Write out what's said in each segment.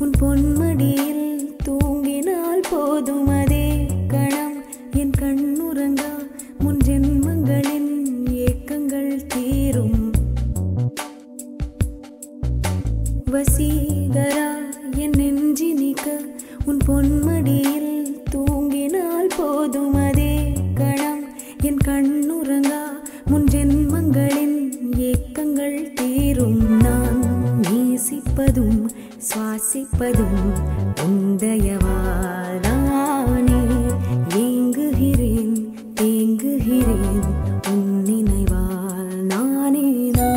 உன் பொன்மடியில் தூங்கினால் போதும் அதே கணம் என் கண்ணுறங்கா முன் ஜென்மங்களின் ஏக்கங்கள் தீரும். வசீகரா என் நெஞ்சினிக்க உன் பொன்மடியில் தூங்கினால் போதும் அதே கணம் என் கண்ணுறங்கா முன் ஜென்மங்களின் ஏக்கங்கள் தீரும். நான் நேசிப்பதும் சுவாசிப்பதும் உந்தயவாதானே. ஏங்குகிறேன் தேங்குகிறேன் உன் நினைவால் நானே நான்.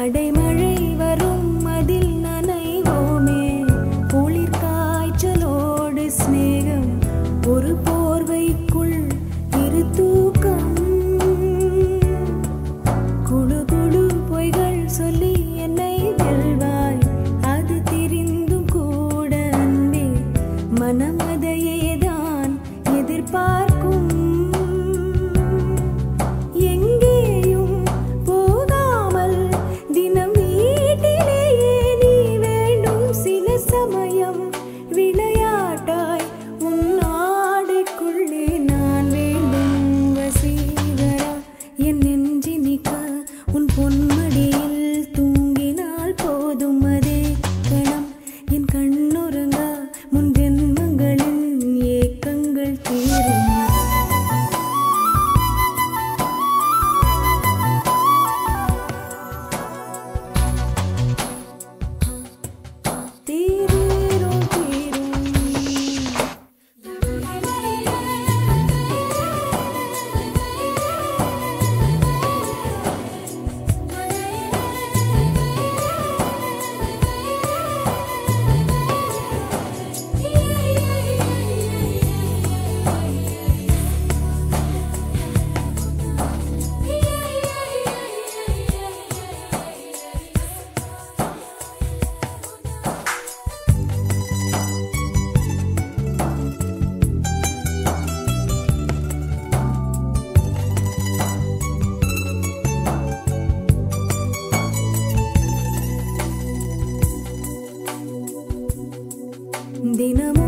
அடைமழை வரும் அதில் நனைவோமே. குளிர் காய்ச்சலோடு ஸ்நேகம் ஒரு போர்வைக்குள் இரு தூக்கம். குழு குழு பொய்கள் சொல்லி என்னை வெல்வாய். அது தெரிந்தும் கூட அன்பே மனம் அதையேதான் எதிர்பார்க்கும். தினமும்